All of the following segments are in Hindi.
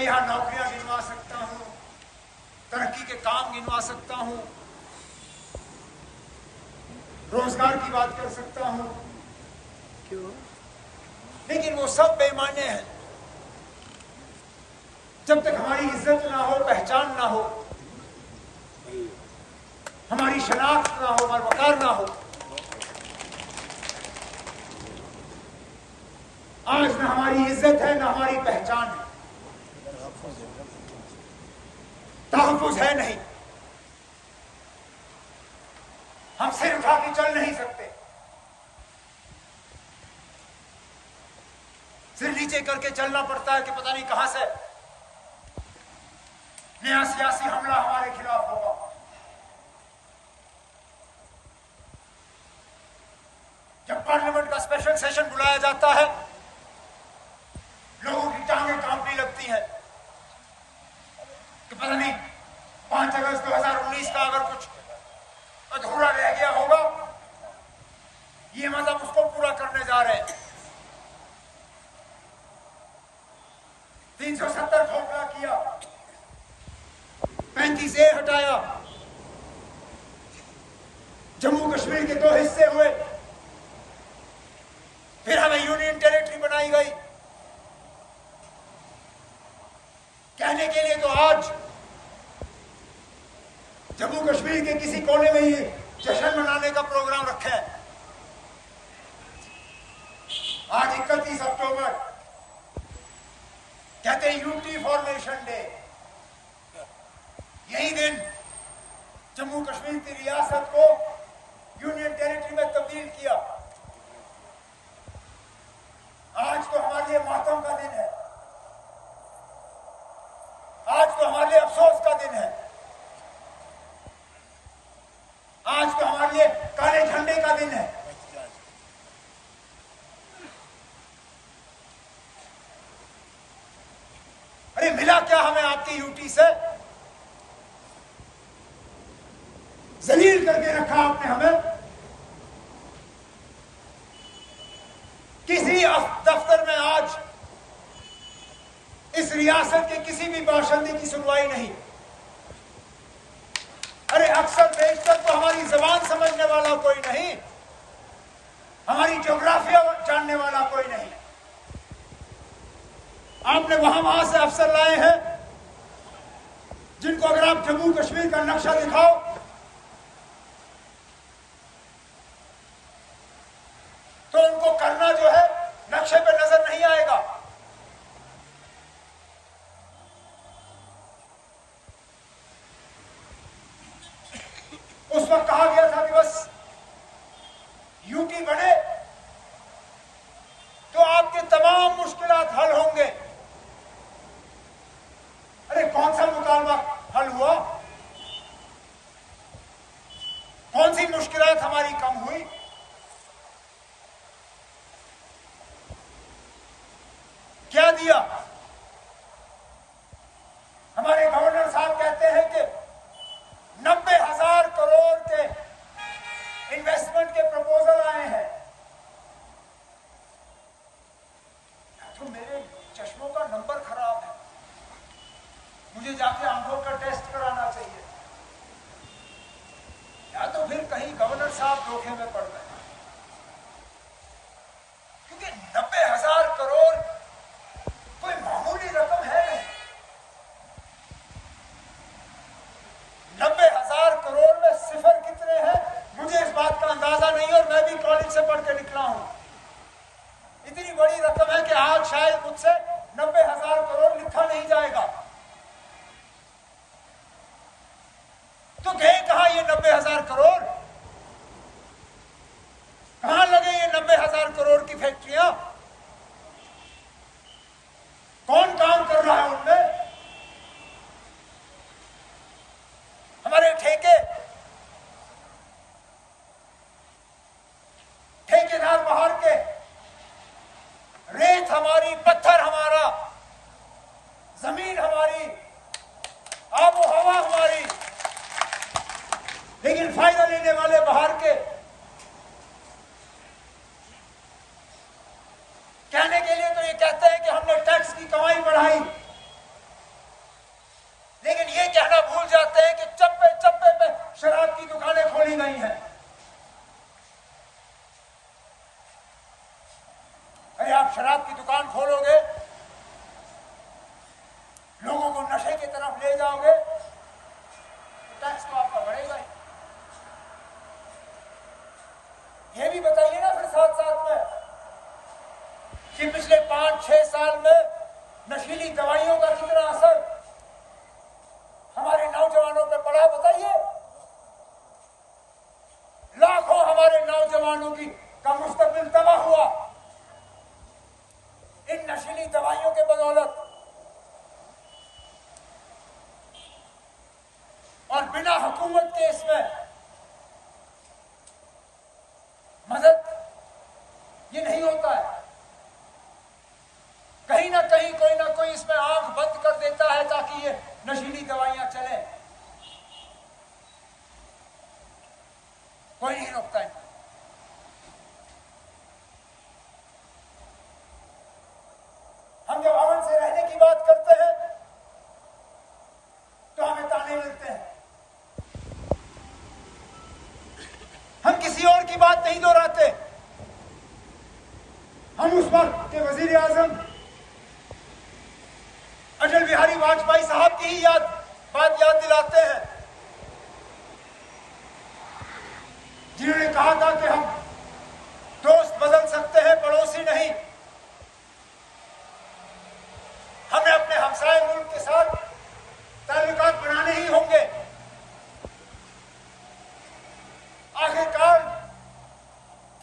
मैं यहां नौकरियां गिनवा सकता हूं, तरक्की के काम गिनवा सकता हूं, रोजगार की बात कर सकता हूं, क्यों? लेकिन वो सब बेमाने हैं जब तक हमारी इज्जत ना हो, पहचान ना हो, हमारी शनाख्त ना हो, हमारा वकार ना हो। आज ना हमारी इज्जत है, ना हमारी पहचान है, तहफ़्फ़ुज़ है नहीं, हम सिर उठा के चल नहीं सकते, सिर नीचे करके चलना पड़ता है कि पता नहीं कहां से नया सियासी हमला हमारे खिलाफ होगा। जब पार्लियामेंट का स्पेशल सेशन बुलाया जाता है, लोगों की टांगें कांपने लगती हैं कि पता नहीं 5 अगस्त 2019 का अगर कुछ अधूरा रह गया होगा, ये मतलब उसको पूरा करने जा रहे हैं। 370 खोखला किया, 35A हटाया, जम्मू कश्मीर के 2 हिस्से हुए, फिर हमें यूनियन टेरिटरी बनाई गई। कहने के लिए तो आज जम्मू कश्मीर के किसी कोने में ही जश्न मनाने का प्रोग्राम रखा है। आज 31 अक्टूबर, कहते हैं यूटी फॉर्मेशन डे। यही दिन जम्मू कश्मीर की रियासत को यूनियन टेरिटरी में तब्दील किया। आज तो हमारे लिए मातम का दिन है, आज तो हमारे लिए अफसोस का दिन है, आज तो हमारे लिए काले झंडे का दिन है। अरे मिला क्या हमें आपकी यूटी से? जलील करके रखा आपने हमें। किसी दफ्तर में आज इस रियासत के किसी भी बाशिंदे की सुनवाई नहीं। अरे अक्सर बेशतर तो हमारी जबान समझने वाला कोई नहीं, हमारी ज्योग्राफिया जानने वाला कोई नहीं। आपने वहां से अफसर लाए हैं जिनको अगर आप जम्मू कश्मीर का नक्शा दिखाओ तो उनको करना जो है नक्शे पे नजर नहीं आएगा। उस वक्त कहा गया था कि बस यूटी बने तो आपके तमाम मुश्किलात हल होंगे। अरे कौन सा मुतालबा हल हुआ? कौन सी मुश्किलात हमारी कम हुई? क्या दिया? हमारे गवर्नर साहब कहते हैं कि 90,000 करोड़ के इन्वेस्टमेंट के प्रपोजल आए हैं। तो मेरे चश्मों का नंबर खराब है, मुझे जाके आंखों का टेस्ट कराना चाहिए, या तो फिर कहीं गवर्नर साहब धोखे में पड़ गए, क्योंकि 90,000 करोड़ कोई मामूली रकम है नहीं। 90,000 करोड़ में सिफर कितने हैं मुझे इस बात का अंदाजा नहीं, और मैं भी कॉलेज से पढ़ के निकला हूं। इतनी बड़ी रकम है कि आज शायद मुझसे 90,000 करोड़ लिखा नहीं जाएगा। तो गए कहां ये 90,000 करोड़? कहां लगे ये 90,000 करोड़ की फैक्ट्रियां? कौन काम कर रहा है उनमें? हमारे ठेकेदार बाहर के, रेत हमारी, पत्थर हमारा, जमीन हमारी, आबो हवा हमारी, लेकिन फायदा लेने वाले बाहर के। कहने के लिए तो ये कहते हैं कि हमने टैक्स की कमाई बढ़ाई, पकड़ी गई हैं। अरे आप शराब की दुकान खोलोगे, लोगों को नशे की तरफ ले जाओगे, तो टैक्स तो आपका बढ़ेगा ही। ये भी बताइए ना फिर साथ साथ में कि पिछले 5-6 साल में नशीली दवाइयों का कितना असर हमारे नौजवानों पर पड़ा, बताइए। लाखों हमारे नौजवानों का मुस्तकबिल तबाह हुआ इन नशीली दवाइयों के बदौलत। और बिना हुकूमत के इसमें मदद ये नहीं होता है। कहीं ना कहीं कोई ना कोई इसमें आंख बंद कर देता है ताकि ये नशीली दवाइयां चले। कोई नहीं रोकता है। हम जब अमन से रहने की बात करते हैं तो हमें ताने मिलते हैं। हम किसी और की बात नहीं दोहराते। हम उस वक्त के वजीर आजम अटल बिहारी वाजपेयी साहब की ही बात याद दिलाते हैं, जिन्होंने कहा था कि हम दोस्त बदल सकते हैं, पड़ोसी नहीं। हमें अपने हमसाए मुल्क के साथ ताल्लुकात बनाने ही होंगे। आखिरकार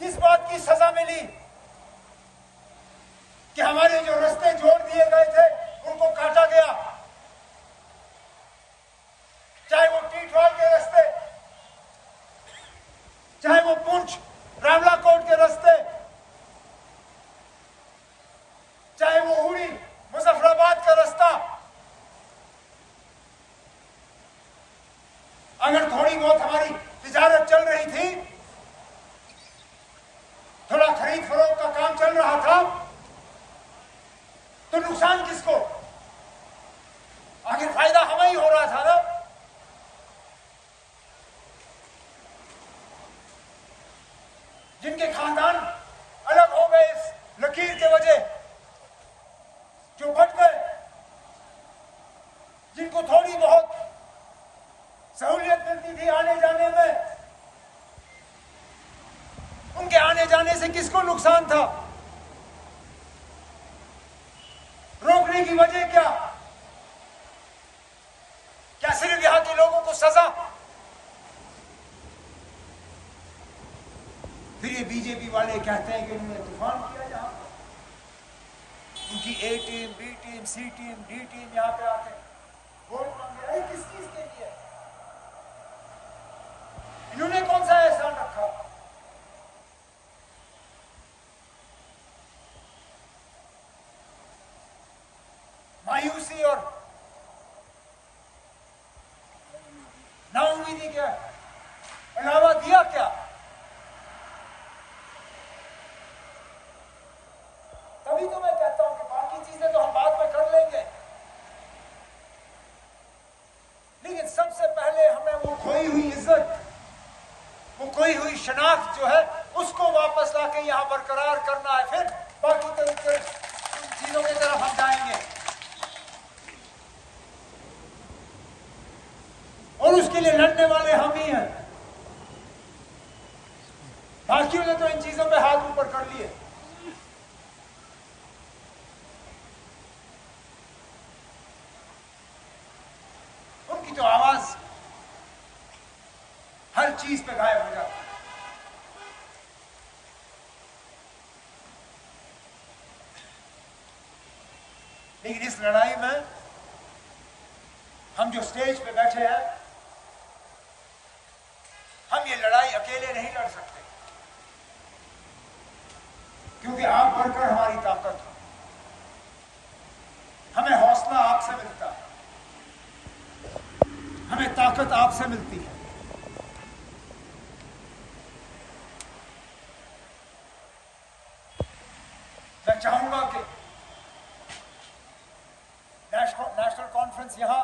किस बात की सजा मिली कि हमारे जो रास्ते जोड़ दिए गए थे उनको काटा गया, चाहे वो टीटवाल के रास्ते, चाहे वो पुंछ रावलाकोट के रास्ते, चाहे वो उड़ी मुजफ्फराबाद का रास्ता। अगर थोड़ी बहुत हमारी तिजारत चल रही थी, थोड़ा खरीद फरोख्त का काम चल रहा था, तो नुकसान किसको? आखिर फायदा हमें ही हो रहा था ना। जिनके खानदान अलग हो गए इस लकीर के वजह, जो बच गए, जिनको थोड़ी बहुत सहूलियत मिलती थी आने जाने में, उनके आने जाने से किसको नुकसान था? रोकने की वजह क्या? क्या सिर्फ यहां के लोगों को सजा? फिर ये बीजेपी वाले कहते हैं कि उन्होंने तूफान किया यहां। उनकी ए टीम, बी टीम, सी टीम, डी टीम यहां पे आके वोट मांगे। अरे किस चीज के लिए? इन्होंने कौन सा एहसान रखा? मायूसी और नाउम्मीदी के अलावा दिया क्या? तभी तो मैं कहता हूं कि बाकी चीजें तो हम बाद में कर लेंगे, लेकिन सबसे पहले हमें वो खोई हुई इज्जत, वो खोई हुई शनाख्त जो है, उसको वापस लाके यहां बरकरार करना है। फिर बाकी चीजों की तरफ हम जाएंगे। और उसके लिए लड़ने वाले हम ही हैं। बाकियों ने तो इन चीजों पे हाथ ऊपर कर लिए। उनकी तो आवाज हर चीज पे गायब हो जाती है। लेकिन इस लड़ाई में हम जो स्टेज पे बैठे हैं, हम ये लड़ाई अकेले नहीं लड़ सकते, क्योंकि आप बढ़कर हमारी ताकत हो। हमें हौसला आपसे मिलता है, हमें ताकत आपसे मिलती है। मैं चाहूंगा कि नेशनल कॉन्फ्रेंस यहां